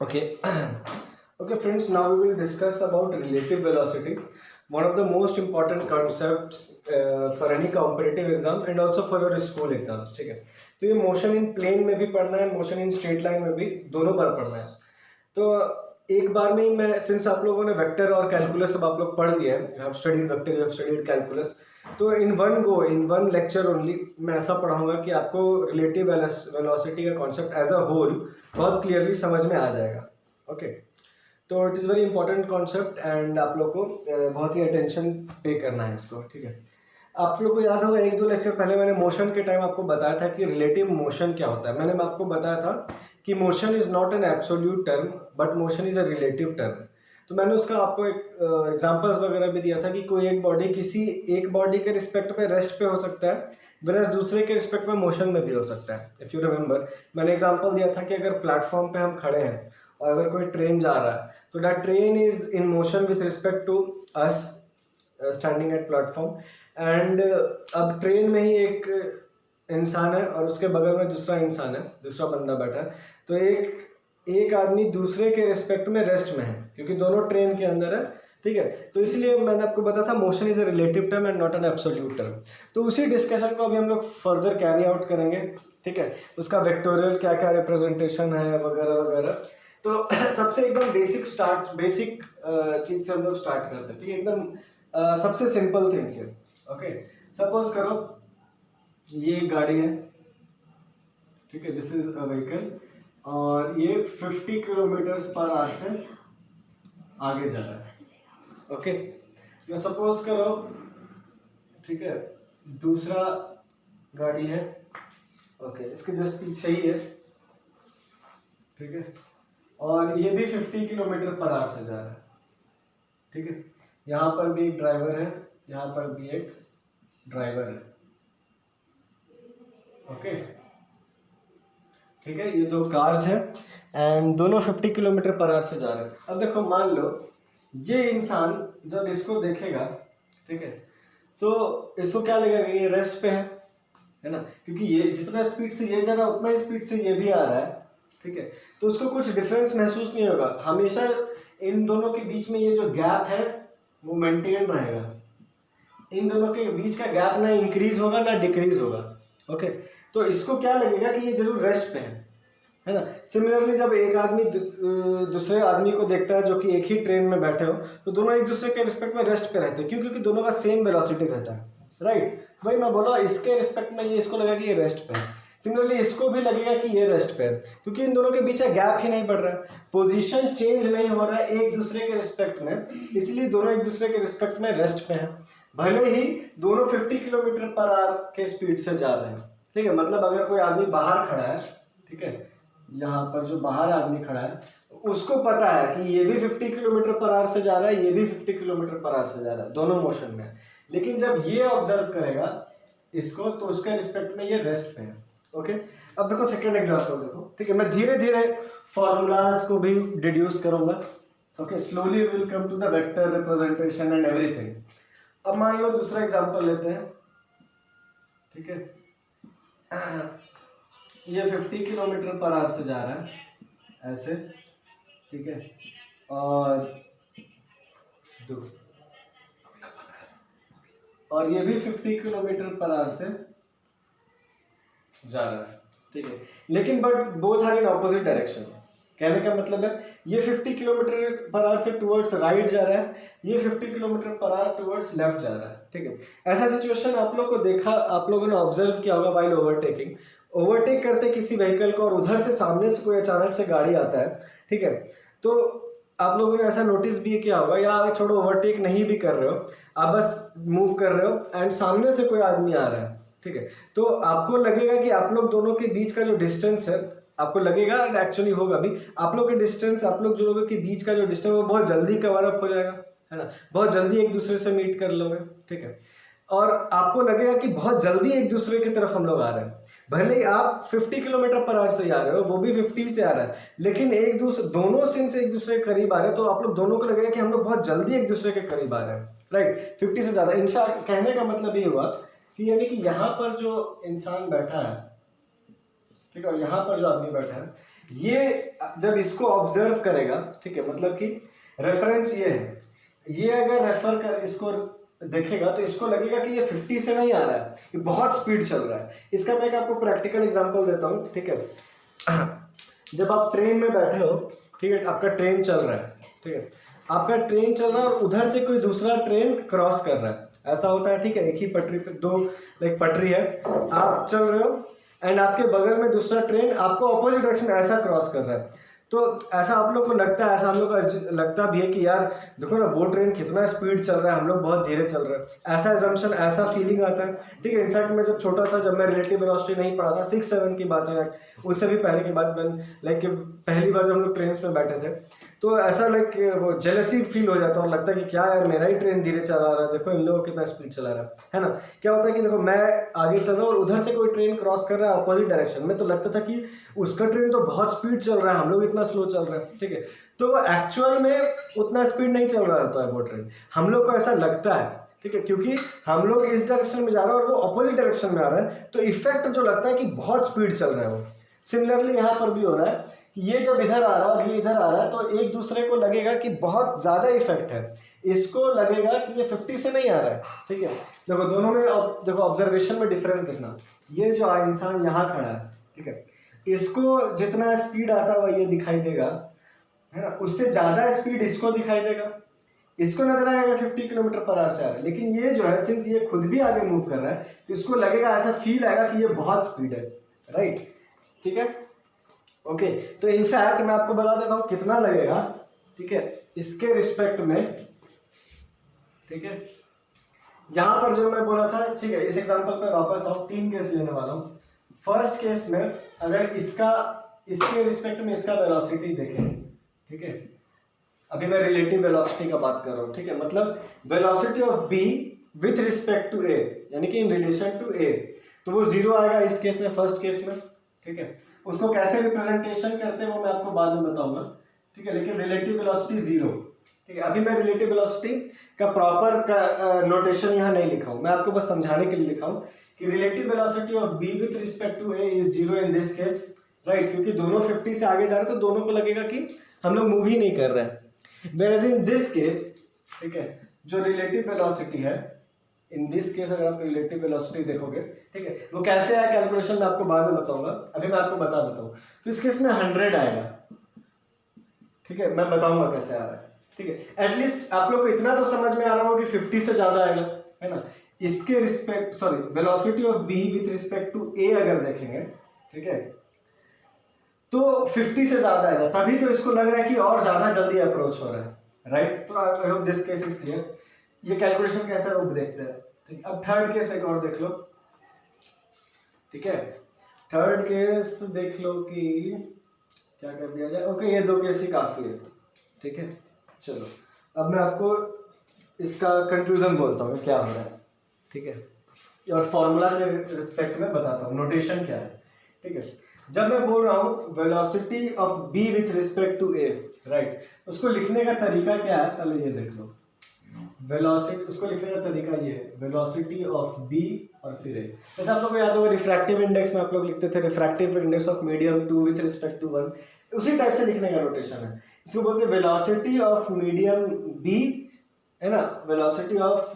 Okay, okay, friends. Now we will discuss about relative velocity, one of the most important concepts for any competitive exam and also for your school exams. ठीक है, तो ये motion in plane में भी पढ़ना है, motion in straight line में भी दोनों बार पढ़ना है। तो एक बार में ही मैं, सिंस आप लोगों ने वेक्टर और कैलकुलस अब आप लोग पढ़ लिया है, you have studied vector, you have studied calculus, तो in one go, in one lecture only मैं ऐसा पढ़ाऊंगा कि आपको रिलेटिव वेलोसिटी का कॉन्सेप्ट एज अ होल बहुत क्लियरली समझ में आ जाएगा। ओके, तो it is very important concept and आप लोग को बहुत ही अटेंशन पे करना है इसको। ठीक है, आप लोग को याद होगा एक दो लेक्चर पहले मैंने मोशन के टाइम आपको बताया था कि रिलेटिव मोशन क्या होता है। मैंने आपको बताया था कि motion is not an absolute term but motion is a relative term. तो मैंने उसका आपको एक एग्जांपल्स वगैरह भी दिया था कि कोई एक बॉडी किसी एक बॉडी के रिस्पेक्ट पे रेस्ट पे हो सकता है, वरस दूसरे के रिस्पेक्ट में मोशन में भी हो सकता है। इफ़ यू रिमेंबर, मैंने एग्जांपल दिया था कि अगर प्लेटफॉर्म पे हम खड़े हैं और अगर कोई ट्रेन जा रहा है तो that train is in motion with respect to us standing at platform and अब ट्रेन में ही एक इंसान है और उसके बगल में दूसरा इंसान है, दूसरा बंदा बैठा है, तो एक आदमी दूसरे के रिस्पेक्ट में रेस्ट में है क्योंकि दोनों ट्रेन के अंदर है। ठीक है, तो इसलिए मैंने आपको बताया था motion is a relative term and not an absolute term. तो उसी डिस्कशन को अभी हम लोग फर्दर कैरी आउट करेंगे। ठीक है, उसका वेक्टोरियल क्या क्या रिप्रेजेंटेशन है वगैरह वगैरह। तो सबसे एकदम बेसिक चीज से हम लोग स्टार्ट करते हैं। ठीक है, एकदम सबसे सिंपल थिंग से। ओके, सपोज करो ये एक गाड़ी है। ठीक है, दिस इज अ व्हीकल और ये 50 किलोमीटर पर आवर से आगे जा रहा है। ओके, या सपोज करो, ठीक है, दूसरा गाड़ी है। ओके, इसके जस्ट पीछे ही है। ठीक है, और ये भी 50 किलोमीटर पर आवर से जा रहा है। ठीक है, यहाँ पर भी एक ड्राइवर है, यहाँ पर भी एक ड्राइवर है। ओके, ठीक है, ये दो कार्स हैं एंड दोनों 50 किलोमीटर पर आवर से जा रहे हैं। अब देखो, मान लो ये इंसान जब इसको देखेगा, ठीक है, तो इसको क्या लगेगा, ये रेस्ट पे है ना, क्योंकि ये जितना स्पीड से ये जा रहा है उतना ही स्पीड से ये भी आ रहा है। ठीक है, तो उसको कुछ डिफरेंस महसूस नहीं होगा। हमेशा इन दोनों के बीच में ये जो गैप है वो मेंटेन रहेगा। इन दोनों के बीच का गैप ना इंक्रीज होगा ना डिक्रीज होगा। ओके, तो इसको क्या लगेगा कि ये जरूर रेस्ट पे है ना। सिमिलरली जब एक आदमी दूसरे आदमी को देखता है जो कि एक ही ट्रेन में बैठे हो, तो दोनों एक दूसरे के रिस्पेक्ट में रेस्ट पे रहते हैं। क्यों? क्योंकि दोनों का सेम वेलोसिटी रहता है, राइट। भाई मैं बोला इसके रिस्पेक्ट में ये इसको लगेगा कि ये रेस्ट पे है, सिमिलरली इसको भी लगेगा कि ये रेस्ट पे है, क्योंकि इन दोनों के बीच गैप ही नहीं बढ़ रहा है, पोजीशन चेंज नहीं हो रहा है एक दूसरे के रिस्पेक्ट में, इसलिए दोनों एक दूसरे के रिस्पेक्ट में रेस्ट पे हैं। भले ही दोनों 50 किलोमीटर पर आवर के स्पीड से जा रहे हैं। ठीक है, मतलब अगर कोई आदमी बाहर खड़ा है, ठीक है, यहाँ पर जो बाहर आदमी खड़ा है उसको पता है कि ये भी 50 किलोमीटर पर आवर से जा रहा है, ये भी 50 किलोमीटर पर आवर से जा रहा है, दोनों मोशन में। लेकिन जब ये ऑब्जर्व करेगा इसको, तो उसके रिस्पेक्ट में ये रेस्ट पे है। ओके, अब देखो सेकंड एग्जांपल देखो। ठीक है, मैं धीरे धीरे फॉर्मूलाज को भी डिड्यूस करूंगा। Okay, slowly will come to the vector representation and everything. अब मान लो दूसरा एग्जांपल लेते हैं। ठीक है, ये 50 किलोमीटर पर आवर से जा रहा है ऐसे। ठीक है, और ये भी 50 किलोमीटर पर आवर से जा रहा है। ठीक है, लेकिन but both are in opposite direction. कहने का मतलब है ये 50 किलोमीटर पर आवर से टुवर्ड्स राइट जा रहा है, ये 50 kilometre per hour towards left जा रहा है। ठीक है, ऐसा सिचुएशन आप लोग को देखा, आप लोगों ने ऑब्जर्व किया होगा व्हाइल ओवरटेकिंग। ओवरटेक करते किसी व्हीकल को और उधर से सामने से कोई अचानक से गाड़ी आता है। ठीक है, तो आप लोगों ने ऐसा नोटिस भी किया होगा, या आप छोड़ो ओवरटेक नहीं भी कर रहे हो, आप बस मूव कर रहे हो एंड सामने से कोई आदमी आ रहा है। ठीक है, तो आपको लगेगा कि आप लोग दोनों के बीच का जो डिस्टेंस है, आपको लगेगा एक्चुअली होगा भी, आप लोग के डिस्टेंस, आप लोग जो लोगों के बीच का जो डिस्टेंस वो बहुत जल्दी कवर अप हो जाएगा, है ना, बहुत जल्दी एक दूसरे से मीट कर लोगे। ठीक है, और आपको लगेगा कि बहुत जल्दी एक दूसरे की तरफ हम लोग आ रहे हैं। भले ही आप 50 किलोमीटर पर आवर से आ रहे हो, वो भी 50 से आ रहा है, लेकिन एक दूसरे दोनों सिंस एक दूसरे के करीब आ रहे हैं, तो आप लोग दोनों को लगेगा कि हम लोग बहुत जल्दी एक दूसरे के करीब आ रहे हैं, राइट, 50 से ज़्यादा। इनफैक्ट कहने का मतलब ये हुआ कि यानी कि यहाँ पर जो इंसान बैठा है, ठीक है, और यहाँ पर जो आदमी बैठा है, ये जब इसको ऑब्जर्व करेगा, ठीक है, मतलब कि रेफरेंस ये है, ये अगर रेफर कर इसको देखेगा तो इसको लगेगा कि ये 50 से नहीं आ रहा है, ये बहुत स्पीड चल रहा है। इसका मैं एक आपको प्रैक्टिकल एग्जांपल देता हूँ, ठीक है। जब आप ट्रेन में बैठे हो, ठीक है, आपका ट्रेन चल रहा है, ठीक है, आपका ट्रेन चल रहा है और उधर से कोई दूसरा ट्रेन क्रॉस कर रहा है, ऐसा होता है, ठीक है, एक ही पटरी पे दो लाइक पटरी है, आप चल रहे हो एंड आपके बगल में दूसरा ट्रेन आपको अपोजिट डायरेक्शन ऐसा क्रॉस कर रहा है। तो ऐसा आप लोग को लगता है, ऐसा हम लोग को लगता भी है कि यार देखो ना वो ट्रेन कितना स्पीड चल रहा है, हम लोग बहुत धीरे चल रहे हैं, ऐसा एजम्पशन, ऐसा फीलिंग आता है, ठीक है। इनफैक्ट मैं जब छोटा था, जब मैं रिलेटिव वेलोसिटी नहीं पढ़ा था, 6-7 की बात है, उससे भी पहले की बात, लाइक पहली बार जब हम लोग ट्रेन में बैठे थे तो ऐसा लाइक वो जेलसी फील हो जाता है और लगता है कि क्या यार मेरा ही ट्रेन धीरे चला रहा है, देखो इन लोगों कितना स्पीड चला रहा है ना। क्या होता है कि देखो मैं आगे चल रहा हूँ और उधर से कोई ट्रेन क्रॉस कर रहा है अपोजिट डायरेक्शन में, तो लगता था कि उसका ट्रेन तो बहुत स्पीड चल रहा है, हम लोग इतना स्लो चल रहे हैं, ठीक है। तो वो एक्चुअल में उतना स्पीड नहीं चल रहा होता है वो ट्रेन, हम लोग को ऐसा लगता है, ठीक है, क्योंकि हम लोग इस डायरेक्शन में जा रहे हैं और वो अपोजिट डायरेक्शन में आ रहा है, तो इफेक्ट जो लगता है कि बहुत स्पीड चल रहा है वो। सिमिलरली यहाँ पर भी हो रहा है, ये जब इधर आ रहा है और ये इधर आ रहा है, तो एक दूसरे को लगेगा कि बहुत ज्यादा इफेक्ट है, इसको लगेगा कि ये 50 से नहीं आ रहा है, ठीक है। देखो दोनों में देखो ऑब्जर्वेशन में डिफरेंस देखना, ये जो इंसान यहाँ खड़ा है, ठीक है, इसको जितना स्पीड आता है वो ये दिखाई देगा, है ना, उससे ज्यादा स्पीड इसको दिखाई देगा, इसको नजर आएगा 50 किलोमीटर पर आवर से आ रहा है, लेकिन ये जो है सिंस ये खुद भी आगे मूव कर रहा है तो इसको लगेगा, ऐसा फील आएगा कि ये बहुत स्पीड है, राइट, ठीक है, ओके। तो इनफैक्ट मैं आपको बता देता हूं कितना लगेगा, ठीक है, इसके रिस्पेक्ट में, ठीक है, यहां पर जो मैं बोला था, ठीक है, इस एग्जांपल पे वापस आओ, 3 केस लेने वाला हूं। फर्स्ट केस में अगर इसके रिस्पेक्ट में इसका वेलोसिटी देखें, ठीक है, अभी मैं रिलेटिव वेलोसिटी का बात कर रहा हूं, ठीक है, मतलब velocity of B with respect to A, यानी कि इन रिलेशन टू ए, तो वो 0 आएगा इस केस में, फर्स्ट केस में, ठीक है। उसको कैसे रिप्रेजेंटेशन करते हैं वो मैं आपको बाद में बताऊंगा, ठीक है, लेकिन रिलेटिव वेलोसिटी 0, ठीक है। अभी मैं रिलेटिव वेलोसिटी का प्रॉपर का नोटेशन यहाँ नहीं लिखा हूँ, मैं आपको बस समझाने के लिए लिखा हूँ कि relative velocity of B with respect to A is 0 in this case, right, क्योंकि दोनों 50 से आगे जा रहे हैं तो दोनों को लगेगा कि हम लोग मूव ही नहीं कर रहे हैं। Whereas in this case, ठीक है, जो रिलेटिव वेलोसिटी है, इन दिस केस अगर आप रिलेटिव वेलोसिटी देखोगे, ठीक है, वो कैसे आया कैलकुलेशन मैं आपको बाद में बताऊंगा, अभी मैं आपको बता देता हूँ। तो इस केस में 100 आएगा, ठीक है, मैं बताऊंगा कैसे आ रहा है, ठीक है। एटलीस्ट आप लोग को इतना तो समझ में आ रहा होगा कि 50 से ज्यादा आएगा, है ना। इसके respect, sorry, velocity of B with respect to A अगर देखेंगे, ठीक है, तो 50 से ज्यादा आएगा, तभी तो इसको लग रहा है कि और ज्यादा जल्दी अप्रोच हो रहा है, राइट। तो I hope this case is clear. ये कैलकुलेशन कैसा रूप देखते हैं, ठीक। अब थर्ड केस एक और देख लो, ठीक है, थर्ड केस देख लो कि क्या कर दिया जाए। ओके, ये 2 केस ही काफी है, ठीक है। चलो अब मैं आपको इसका कंक्लूजन बोलता हूँ क्या हो रहा है, ठीक है, और फॉर्मूला के रिस्पेक्ट में बताता हूँ नोटेशन क्या है, ठीक है। जब मैं बोल रहा हूँ velocity of B with respect to A, right, उसको लिखने का तरीका क्या है, पहले ये देख लो। वेलोसिटी, उसको लिखने का तरीका ये है, वेलोसिटी ऑफ बी और फिर ए। जैसे आप लोग को याद होगा रिफ्रैक्टिव इंडेक्स में आप लोग लिखते थे refractive index of medium 2 with respect to 1, उसी टाइप से लिखने का नोटेशन है। इसको बोलते हैं वेलोसिटी ऑफ मीडियम बी, है ना, वेलोसिटी ऑफ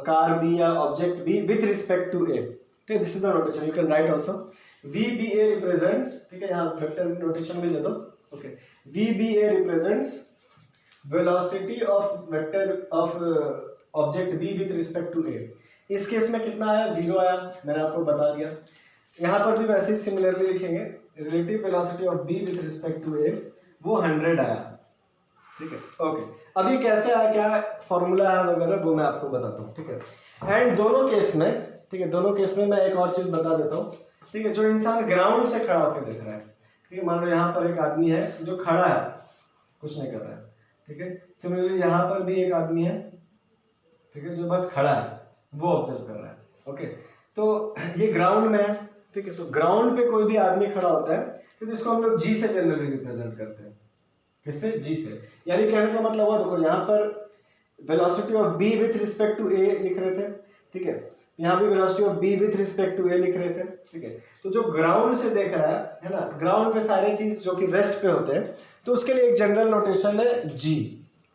कार बी या object B with respect to A, ठीक है। This is the notation, you can write also. VBA represents, ठीक है, यहाँ वेक्टर नोटेशन भी दे दो, okay. VBA represents velocity of vector of object B with respect to A. इस case में कितना आया, 0 आया, मैंने आपको बता दिया। यहाँ पर भी वैसे ही सिमिलरली लिखेंगे, relative velocity of B with respect to A, वो 100 आया, ठीक है, ओके। अब ये कैसे आया, क्या फॉर्मूला है वगैरह, वो मैं आपको बताता हूँ, ठीक है। एंड दोनों केस में, ठीक है, दोनों केस में मैं एक और चीज बता देता हूँ, ठीक है। जो इंसान ग्राउंड से खड़ा होकर देख रहा है, ठीक है, मान लो यहाँ पर एक आदमी है जो खड़ा है, कुछ नहीं कर रहा है, ठीक है। सिमिलरली यहाँ पर भी एक आदमी है, ठीक है, जो बस खड़ा है, वो ऑब्जर्व कर रहा है, ओके। तो ये ग्राउंड में है, ठीक है। तो ग्राउंड पे कोई भी आदमी खड़ा होता है तो इसको हम लोग जी से जनरली रिप्रेजेंट करते हैं, किससे, जी से। यानी कहने का मतलब हुआ, देखो यहाँ पर velocity of B with respect to A लिख रहे थे, ठीक है, यहाँ भी velocity of B with respect to A लिख रहे थे, ठीक है। तो जो ग्राउंड से देख रहा है ना, ग्राउंड पे सारे चीज जो कि रेस्ट पे होते हैं, तो उसके लिए एक जनरल नोटेशन है जी,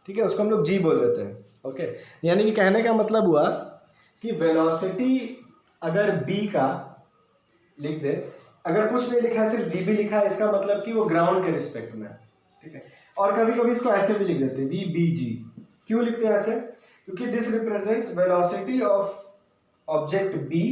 ठीक है, उसको हम लोग जी बोल देते हैं, ओके। यानी कि कहने का मतलब हुआ कि वेलोसिटी अगर बी का लिख दे, अगर कुछ नहीं लिखा है सिर्फ वी बी लिखा है, इसका मतलब कि वो ग्राउंड के रिस्पेक्ट में है, ठीक है। और कभी कभी इसको ऐसे भी लिख देते हैं वी बी जी। क्यों लिखते हैं ऐसे? क्योंकि this represents velocity of object B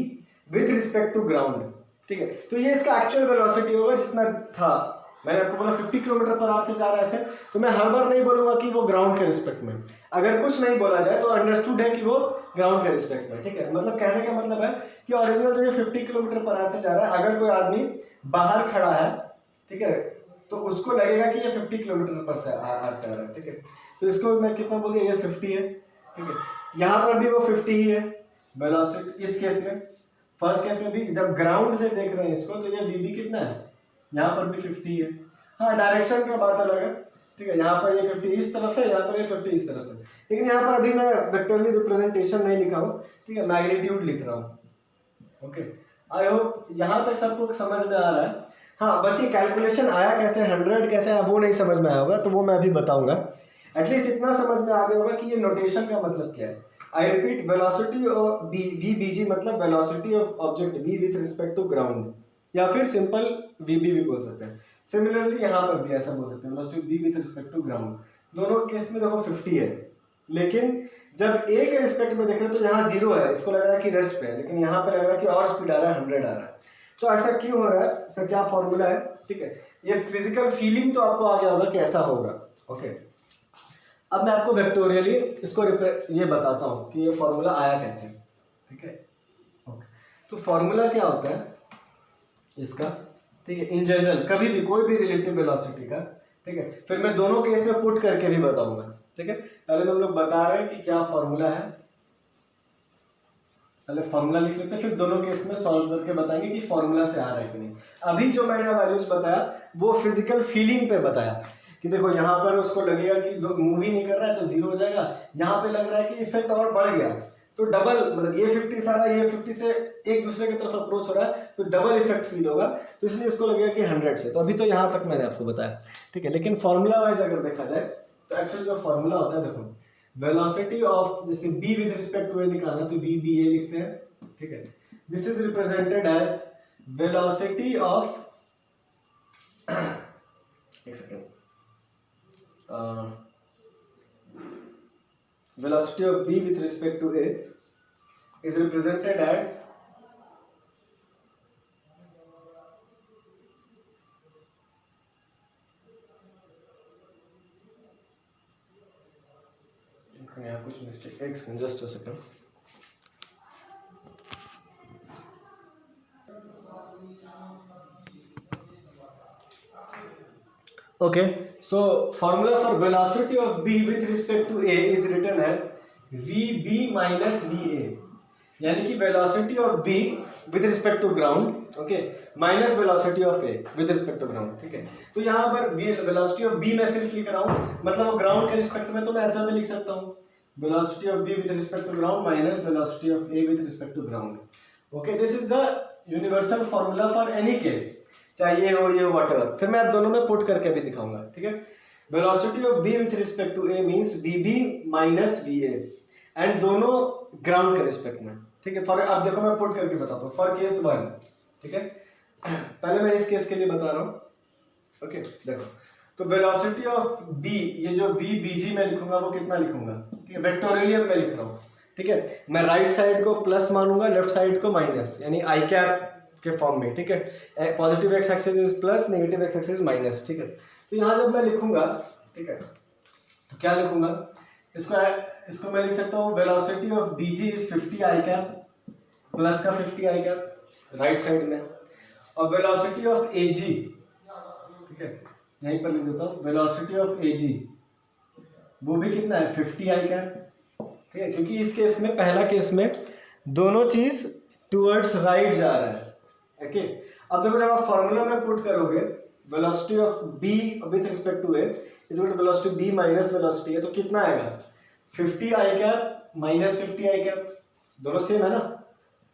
with respect to ground, ठीक है। तो ये इसका एक्चुअल वेलोसिटी होगा जितना था। मैंने आपको बोला 50 किलोमीटर पर आवर से जा रहा है ऐसे, तो मैं हर बार नहीं बोलूंगा कि वो ग्राउंड के रिस्पेक्ट में। अगर कुछ नहीं बोला जाए तो अंडरस्टूड है कि वो ग्राउंड के रिस्पेक्ट में, ठीक है। मतलब कहने का मतलब है कि ओरिजिनल जो ये 50 किलोमीटर पर आवर से जा रहा है, अगर कोई आदमी बाहर खड़ा है, ठीक है, तो उसको लगेगा कि ये 50 किलोमीटर पर से आवर से आ रहा है, ठीक है। तो इसको मैं कितना बोल दिया, ये 50 है, ठीक है। यहाँ पर भी वो 50 ही है वेलोसिटी इस केस में। फर्स्ट केस में भी जब ग्राउंड से देख रहे हैं इसको, तो ये वीबी कितना है, यहाँ पर भी 50 है। हाँ, डायरेक्शन का बात अलग है, ठीक है। यहाँ पर ये 50 इस तरफ है, यहाँ पर ये 50 इस तरफ है, लेकिन यहाँ पर अभी मैं वेक्टरली रिप्रेजेंटेशन नहीं लिखा हूँ, ठीक है, मैग्नीट्यूड लिख रहा हूँ, ओके। आई होप यहाँ तक सबको समझ में आ रहा है। हाँ, बस ये कैलकुलेशन आया कैसे, 100 कैसे है, वो नहीं समझ में आया होगा, तो वो मैं अभी बताऊंगा। एटलीस्ट इतना समझ में आ गया होगा कि ये नोटेशन का मतलब क्या है। I repeat, velocity of V B G मतलब velocity of object V with respect to ground, या फिर सिंपल वी बी भी बोल सकते हैं। सिमिलरली यहाँ पर भी ऐसा बोल सकते हैं, velocity V with respect to ground. दोनों केस में देखो 50 है, लेकिन जब ए के रिस्पेक्ट में देख रहे हो तो यहाँ 0 है, इसको लग रहा है कि रेस्ट पे है, लेकिन यहाँ पे लग रहा है कि और स्पीड आ रहा है, 100 आ रहा है। तो ऐसा क्यों हो रहा है, इसका क्या फॉर्मूला है, ठीक है। ये फिजिकल फीलिंग तो आपको आ गया होगा कि ऐसा होगा, ओके। अब मैं आपको वेक्टोरियली इसको ये बताता हूँ कि ये फॉर्मूला आया कैसे, ठीक है, ओके। तो फॉर्मूला क्या होता है इसका, ठीक है, इन जनरल कभी भी कोई भी रिलेटिव वेलोसिटी का, ठीक है। फिर मैं दोनों केस में पुट करके भी बताऊंगा, ठीक है। पहले हम लोग बता रहे हैं कि क्या फॉर्मूला है, पहले फॉर्मूला लिख लेते हैं, फिर दोनों केस में सॉल्व करके बताएंगे कि फॉर्मूला से आ रहा है कि नहीं। अभी जो मैंने वैल्यूज बताया वो फिजिकल फीलिंग पे बताया कि देखो यहाँ पर उसको लगेगा कि जो मूव ही नहीं कर रहा है तो 0 हो जाएगा, यहाँ पे लग रहा है कि इफेक्ट और बढ़ गया तो डबल, मतलब ये 50 से आ रहा है, ये 50 से एक दूसरे की तरफ अप्रोच हो रहा है तो डबल इफेक्ट फील होगा, तो इसलिए इसको लगेगा कि 100 से। तो अभी तो यहाँ तक मैंने आपको बताया, ठीक है। लेकिन फॉर्मूला वाइज अगर देखा जाए तो एक्चुअली जो फॉर्मूला होता है, देखो वेलोसिटी ऑफ, जैसे B with respect to A निकालना तो वी बी ए लिखते हैं, ठीक है। This is represented as velocity of एक second, velocity of b with respect to a is represented as यहाँ कुछ मिस्टेक, एक second, just a second. Okay, so formula for velocity of b with respect to a is written as vb minus va, यानी कि velocity of b with respect to ground, okay, minus velocity of a with respect to ground, ठीक है। तो यहाँ पर velocity of b मैं सिर्फ लिख रहा हूँ, मतलब वो ground के रिस्पेक्ट में, तो मैं ऐसा भी लिख सकता हूँ velocity of b with respect to ground minus velocity of a with respect to ground, okay। This is the universal formula for any case, चाहे ये हो ये whatever। फिर मैं आप दोनों में पुट करके भी दिखाऊंगा, ठीक है। Velocity of b with respect to a means vb minus va, and दोनों ग्राउंड के रिस्पेक्ट में, ठीक है। फॉर अब देखो मैं पुट करके बताता हूँ फॉर केस 1, ठीक है। पहले मैं इस केस के लिए बता रहा हूँ, ओके। देखो तो वेलोसिटी ऑफ b, ये जो v bg मैं लिखूंगा वो कितना लिखूंगा, ठीक है, वेक्टोरियल में लिख रहा हूँ, ठीक है। मैं राइट साइड को प्लस मानूंगा, लेफ्ट साइड को माइनस, यानी आई कैप के फॉर्म में, ठीक है। Positive x axis is plus, negative x axis minus, ठीक है। तो यहाँ जब मैं लिखूंगा, ठीक है, तो क्या लिखूंगा, इसको मैं लिख सकता हूँ velocity of BG is 50 I cap, plus का 50 आई कैप राइट साइड में, और वेलोसिटी ऑफ एजी, ठीक है, यहीं पर लिख देता हूँ वेलोसिटी ऑफ एजी, वो भी कितना है 50 आई कैप, ठीक है। क्योंकि इस केस में, पहला केस में दोनों चीज टूवर्ड्स राइट जा रहा है, ओके। अब देखो जब आप फॉर्मूला में पुट करोगे velocity of b with respect to a is equal to velocity b minus velocity a, तो कितना आएगा 50 I cap minus 50 I cap, दोनों सेम है ना,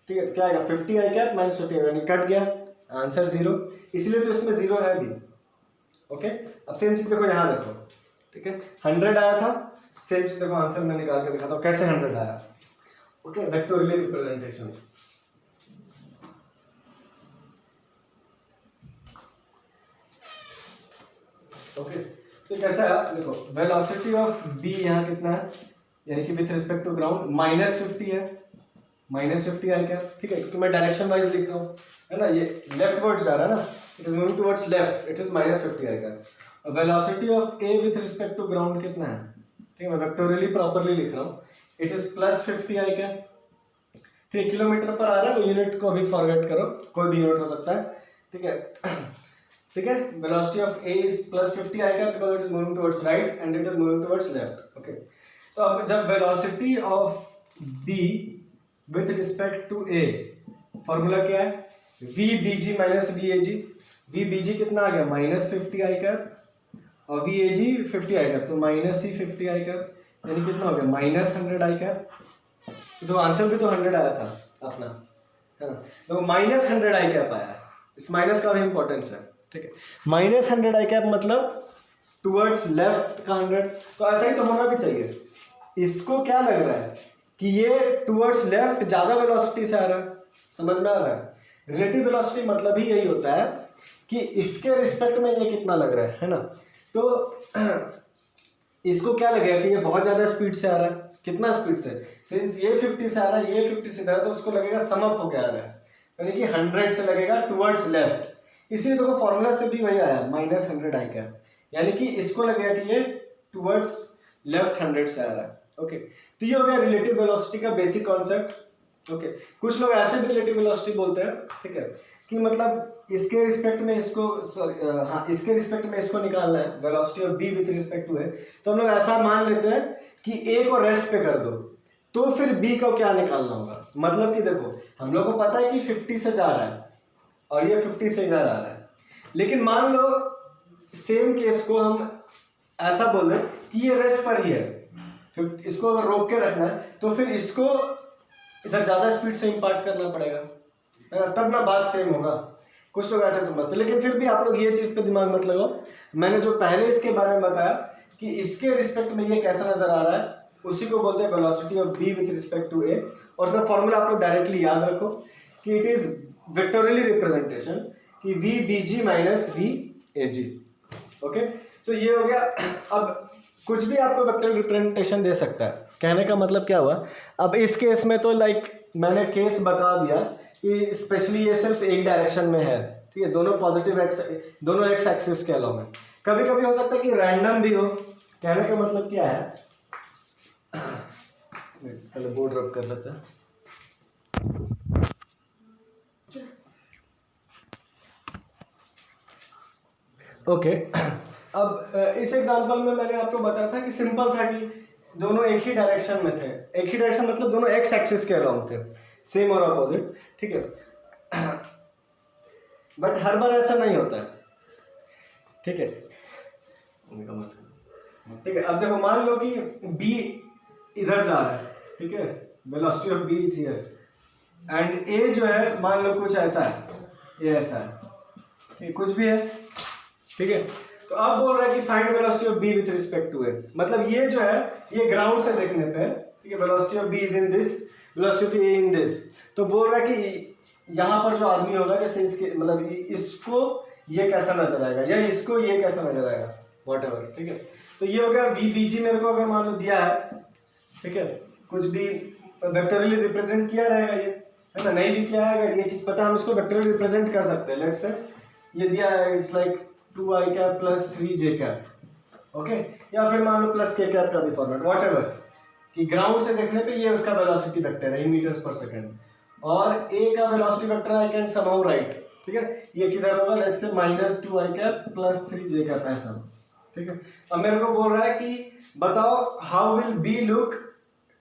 ठीक है, तो क्या आएगा 50 आई कैप माइनस 50 यानी कट गया, आंसर 0, इसलिए तो इसमें 0 है भी। ओके, अब सेम चीज देखो यहाँ देखो, ठीक है 100 आया था, सेम चीज देखो आंसर मैं निकाल के दिखाता हूँ कैसे 100 आया। Okay, vectorial representation. ओके, तो कैसा है देखो, वेलोसिटी ऑफ बी यहाँ कितना है, यानी कि विथ रिस्पेक्ट टू ग्राउंड -50 है, -50 आई क्या, ठीक है, क्योंकि मैं डायरेक्शन वाइज लिख रहा हूँ, है ना, ये लेफ्ट वर्ड्स जा रहा है ना, it is moving towards left, it is -50 I का। Velocity of A with respect to ground कितना है, ठीक है, मैं वेक्टोरियली प्रॉपरली लिख रहा हूँ, इट इज +50 आई क्या, ठीक है, किलोमीटर पर आ रहा है, वो यूनिट को अभी फॉरगेट करो, कोई भी यूनिट हो सकता है, ठीक है, ठीक है, velocity of A is +50 I का, because it is moving towards right and it is moving towards left. Okay, तो अब जब velocity of B with respect to A, formula क्या है, V B G minus V ए G, V B G कितना आ गया -50 I cap, और वी ए जी 50 आई कैप, तो -50 आई कैप, यानी कितना हो गया -100 आई कैप, तो आंसर भी तो 100 आया था अपना, है ना, तो -100 आई कैप आया, इस माइनस का भी इंपॉर्टेंस है, ठीक है, -100 आई कैप मतलब टुवर्ड्स लेफ्ट का 100, तो ऐसा ही तो होना भी चाहिए, इसको क्या लग रहा है कि ये टुवर्ड्स लेफ्ट ज्यादा वेलोसिटी से आ रहा है, समझ में आ रहा है, रिलेटिव वेलोसिटी मतलब ही यही होता है कि इसके रिस्पेक्ट में ये कितना लग रहा है ना, तो इसको क्या लगेगा कि ये बहुत ज्यादा स्पीड से आ रहा है, कितना स्पीड से, सिंस ये 50 से आ रहा है, ये 50 से आ रहा है, तो उसको लगेगा सम अप होके आ रहा है, यानी कि 100 से लगेगा टुवर्ड्स लेफ्ट, इसीलिए देखो फॉर्मूला से भी वही आया -100 आई कैप, यानी कि इसको लगेगा कि ये टुवर्ड्स लेफ्ट 100 से आ रहा है। ओके, तो ये हो गया रिलेटिव वेलोसिटी का बेसिक कॉन्सेप्ट। ओके, कुछ लोग ऐसे भी रिलेटिव वेलोसिटी बोलते हैं, ठीक है, कि मतलब इसके रिस्पेक्ट में इसको हाँ इसके रिस्पेक्ट में इसको निकालना है, velocity of B with respect to A, तो हम लोग ऐसा मान लेते हैं कि ए को रेस्ट पे कर दो, तो फिर बी को क्या निकालना होगा, मतलब कि देखो हम लोग को पता है कि 50 से जा रहा है और ये 50 से इधर आ रहा है, लेकिन मान लो सेम केस को हम ऐसा बोल दें कि ये रेस्ट पर ही है, फिर इसको अगर रोक के रखना है तो फिर इसको इधर ज्यादा स्पीड से इंपार्ट करना पड़ेगा, है ना, तब ना बात सेम होगा, कुछ लोग ऐसे समझते, लेकिन फिर भी आप लोग ये चीज पे दिमाग मत लगाओ, मैंने जो पहले इसके बारे में बताया कि इसके रिस्पेक्ट में ये कैसा नजर आ रहा है, उसी को बोलते हैं velocity of B with respect to A, और उसका फॉर्मूला आप लोग डायरेक्टली याद रखो कि इट इज वेक्टोरियली रिप्रेजेंटेशन कि V B G minus V ए जी। ओके, सो ये हो गया। अब कुछ भी आपको वेक्टोरियल रिप्रेजेंटेशन दे सकता है, कहने का मतलब क्या हुआ, अब इस केस में तो लाइक मैंने केस बता दिया कि स्पेशली ये सिर्फ एक डायरेक्शन में है, ठीक है, दोनों पॉजिटिव एक्स, दोनों एक्स एक्सिस के अलावा में, कभी कभी हो सकता है कि रैंडम भी हो, कहने का मतलब क्या है, पहले बोर्ड रब कर लेते हैं। ओके, अब इस एग्जांपल में मैंने आपको बताया था कि सिंपल था कि दोनों एक ही डायरेक्शन में थे, एक ही डायरेक्शन मतलब दोनों एक्स एक्सिस के अलाउंग थे, सेम और अपोजिट, ठीक है, बट हर बार ऐसा नहीं होता है, ठीक है, ठीक है, अब देखो मान लो कि बी इधर जा रहा है, ठीक है, velocity of B is here and A जो है मान लो कुछ ऐसा है, ये ऐसा है, ठीक, कुछ भी है, ठीक है, तो अब बोल रहा है कि find velocity of B with respect to A, मतलब ये जो है ये ग्राउंड से देखने पे, ठीक है, velocity of B is in this, velocity of A in this, तो बोल रहा है कि यहाँ पर जो आदमी होगा जैसे इसके मतलब इसको ये कैसा नजर आएगा या इसको ये कैसा नजर आएगा, व्हाटएवर, ठीक है, तो ये हो गया वी बी जी मेरे को अगर मान लो दिया है, ठीक है, कुछ भी वेक्टोरियली रिप्रेजेंट किया रहेगा ये, है ना, नहीं भी किया है अगर ये चीज पता, हम इसको वेक्टोरियली रिप्रेजेंट कर सकते हैं, लेट्स से ये दिया है it's like 2i cap plus 3j cap, okay, या फिर मान लो प्लस k कैप का भी फॉर्मेट, व्हाटएवर, कि ग्राउंड से देखने पे ये उसका वेलोसिटी वेक्टर है इन मीटर्स पर सेकंड, और a का velocity vector I can somehow right, ठीक है, ये किधर होगा, let's say -2i cap plus 3j cap ऐसा, ठीक है, अब मेरे को बोल रहा है कि बताओ how will b look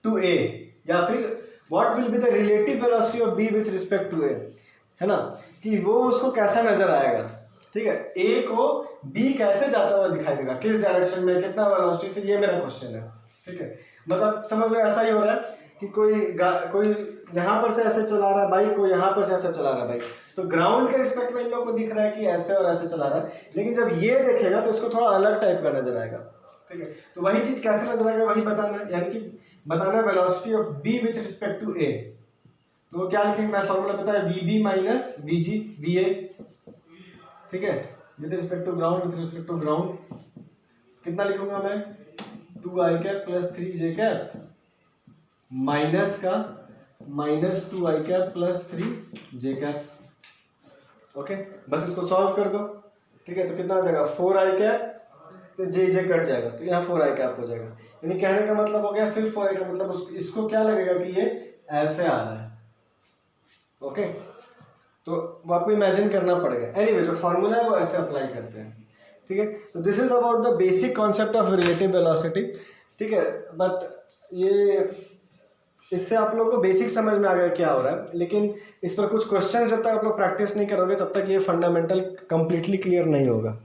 to a, या फिर what will be the relative velocity of b with respect to a, है ना, कि वो उसको कैसा नजर आएगा, ठीक है, ए को बी कैसे जाता हुआ दिखाई देगा, किस डायरेक्शन में, कितना वेलोसिटी से, ये मेरा क्वेश्चन है, ठीक है, मतलब समझ लो ऐसा ही हो रहा है कि कोई यहाँ पर से ऐसे चला रहा है बाइक, कोई यहाँ पर से ऐसे चला रहा है बाइक, तो ग्राउंड के रिस्पेक्ट में इन लोगों को दिख रहा है कि ऐसे और ऐसे चला रहा है, लेकिन जब ये देखेगा तो इसको थोड़ा अलग टाइप का नजर आएगा। ठीक है, तो वही चीज कैसे नजर आएगा वही बताना है, यानी कि बताना velocity of B with respect to A. तो वो क्या लिखेंगे, मैं फॉर्मूला पता है, VB minus VG V A. ठीक है, with respect to ground, with respect to ground कितना लिखूंगा मैं, 2i cap plus 3j cap minus का minus 2i cap plus 3j cap. Okay, बस इसको सॉल्व कर दो। ठीक है, तो कितना आ जाएगा 4i कैप, तो जे कट जाएगा, तो यहाँ 4i कैप हो जाएगा। यानी कहने का मतलब हो गया सिर्फ 4i का मतलब इसको क्या लगेगा कि ये ऐसे आ रहा है। ओके, तो वो आपको इमेजिन करना पड़ेगा। एनीवे, जो फॉर्मूला है वो ऐसे अप्लाई करते हैं। ठीक है, तो this is about the basic concept of relative velocity. ठीक है, बट ये इससे आप लोगों को बेसिक समझ में आ गया क्या हो रहा है, लेकिन इस पर कुछ क्वेश्चन जब तक आप लोग प्रैक्टिस नहीं करोगे तब तक ये फंडामेंटल कंप्लीटली क्लियर नहीं होगा।